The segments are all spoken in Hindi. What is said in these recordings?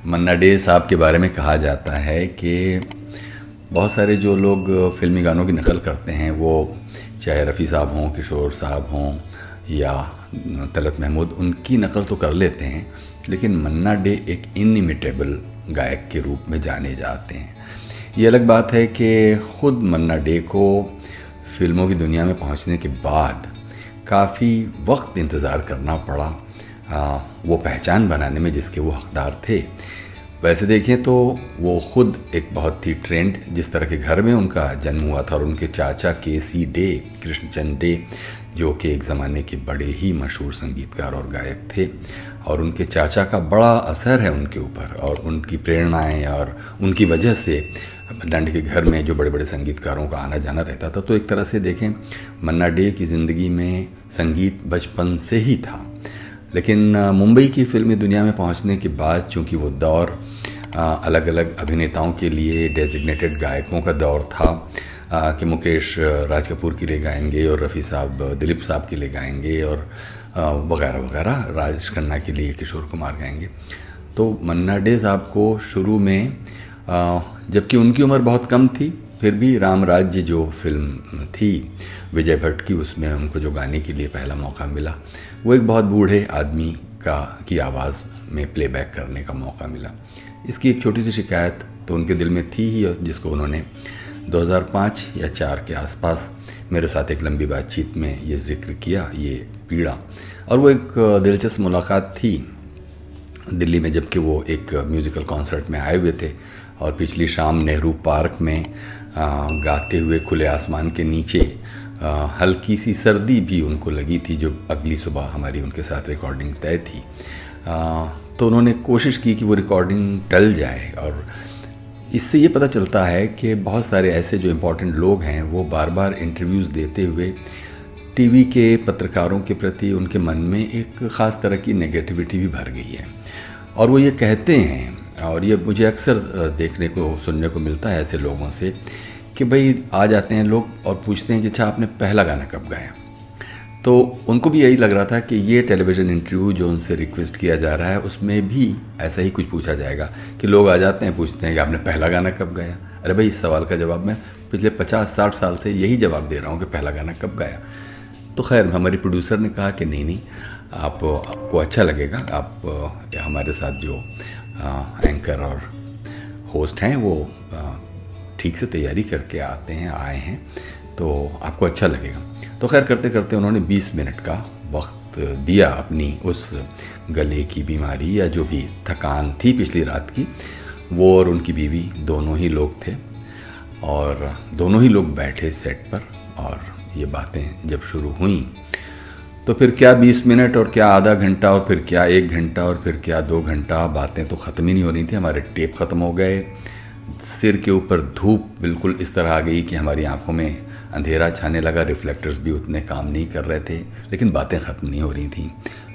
मन्ना डे साहब के बारे में कहा जाता है कि बहुत सारे जो लोग फिल्मी गानों की नकल करते हैं, वो चाहे रफ़ी साहब हों, किशोर साहब हों या तलत महमूद, उनकी नकल तो कर लेते हैं, लेकिन मन्ना डे एक इनइमिटेबल गायक के रूप में जाने जाते हैं। ये अलग बात है कि ख़ुद मन्ना डे को फिल्मों की दुनिया में पहुंचने के बाद काफ़ी वक्त इंतज़ार करना पड़ा वो पहचान बनाने में जिसके वो हकदार थे। वैसे देखें तो वो ख़ुद एक बहुत ही ट्रेंड, जिस तरह के घर में उनका जन्म हुआ था, और उनके चाचा केसी डे, कृष्णचंद डे, जो कि एक ज़माने के बड़े ही मशहूर संगीतकार और गायक थे, और उनके चाचा का बड़ा असर है उनके ऊपर, और उनकी प्रेरणाएं और उनकी वजह से डंड के घर में जो बड़े बड़े संगीतकारों का आना जाना रहता था। तो एक तरह से देखें, मन्ना डे की ज़िंदगी में संगीत बचपन से ही था। लेकिन मुंबई की फिल्मी दुनिया में पहुंचने के बाद, चूँकि वो दौर अलग अलग अभिनेताओं के लिए डेजिग्नेटेड गायकों का दौर था कि मुकेश राज कपूर के लिए गाएंगे और रफ़ी साहब दिलीप साहब के लिए गाएंगे और वगैरह वगैरह, राजेश खन्ना के लिए किशोर कुमार गाएंगे। तो मन्ना डे साहब को शुरू में, जबकि उनकी उम्र बहुत कम थी, फिर भी राम राज्य जो फिल्म थी विजय भट्ट की, उसमें उनको जो गाने के लिए पहला मौका मिला, वो एक बहुत बूढ़े आदमी की आवाज़ में प्लेबैक करने का मौका मिला। इसकी एक छोटी सी शिकायत तो उनके दिल में थी ही, जिसको उन्होंने 2005 या 4 के आसपास मेरे साथ एक लंबी बातचीत में ये जिक्र किया, ये पीड़ा। और वो एक दिलचस्प मुलाकात थी दिल्ली में, जबकि वो एक म्यूज़िकल कॉन्सर्ट में आए हुए थे और पिछली शाम नेहरू पार्क में गाते हुए खुले आसमान के नीचे हल्की सी सर्दी भी उनको लगी थी, जो अगली सुबह हमारी उनके साथ रिकॉर्डिंग तय थी। तो उन्होंने कोशिश की कि वो रिकॉर्डिंग टल जाए, और इससे ये पता चलता है कि बहुत सारे ऐसे जो इम्पोर्टेंट लोग हैं, वो बार बार इंटरव्यूज़ देते हुए टीवी के पत्रकारों के प्रति उनके मन में एक ख़ास तरह की नेगेटिविटी भी भर गई है। और वो ये कहते हैं, और ये मुझे अक्सर देखने को सुनने को मिलता है ऐसे लोगों से, कि भाई आ जाते हैं लोग और पूछते हैं कि अच्छा आपने पहला गाना कब गाया। तो उनको भी यही लग रहा था कि ये टेलीविज़न इंटरव्यू जो उनसे रिक्वेस्ट किया जा रहा है, उसमें भी ऐसा ही कुछ पूछा जाएगा कि लोग आ जाते हैं, पूछते हैं कि आपने पहला गाना कब गाया। अरे भाई, इस सवाल का जवाब मैं पिछले 50-60 साल से यही जवाब दे रहा हूँ कि पहला गाना कब गाया। तो खैर, हमारी प्रोड्यूसर ने कहा कि नहीं, आपको अच्छा लगेगा, आप हमारे साथ जो एंकर और होस्ट हैं वो ठीक से तैयारी करके आए हैं, तो आपको अच्छा लगेगा। तो खैर, करते करते उन्होंने 20 मिनट का वक्त दिया अपनी उस गले की बीमारी या जो भी थकान थी पिछली रात की। वो और उनकी बीवी दोनों ही लोग थे, और दोनों ही लोग बैठे सेट पर, और ये बातें जब शुरू हुई तो फिर क्या 20 मिनट और क्या आधा घंटा और फिर क्या 1 घंटा और फिर क्या 2 घंटा, बातें तो ख़त्म ही नहीं हो रही थी। हमारे टेप ख़त्म हो गए, सिर के ऊपर धूप बिल्कुल इस तरह आ गई कि हमारी आंखों में अंधेरा छाने लगा, रिफ्लेक्टर्स भी उतने काम नहीं कर रहे थे, लेकिन बातें ख़त्म नहीं हो रही थी।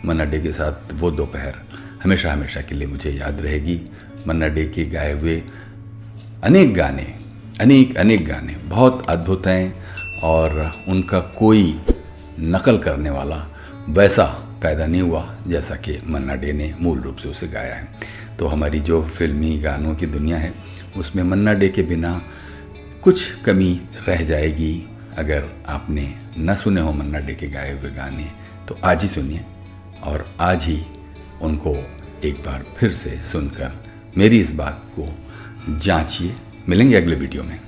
मन्ना डे के साथ वो दोपहर हमेशा हमेशा के लिए मुझे याद रहेगी। मन्ना डे के गाए हुए अनेक गाने बहुत अद्भुत हैं, और उनका कोई नकल करने वाला वैसा पैदा नहीं हुआ जैसा कि मन्ना डे ने मूल रूप से उसे गाया है। तो हमारी जो फिल्मी गानों की दुनिया है, उसमें मन्ना डे के बिना कुछ कमी रह जाएगी। अगर आपने न सुने हो मन्ना डे के गाए हुए गाने, तो आज ही सुनिए, और आज ही उनको एक बार फिर से सुनकर मेरी इस बात को जांचिए। मिलेंगे अगले वीडियो में।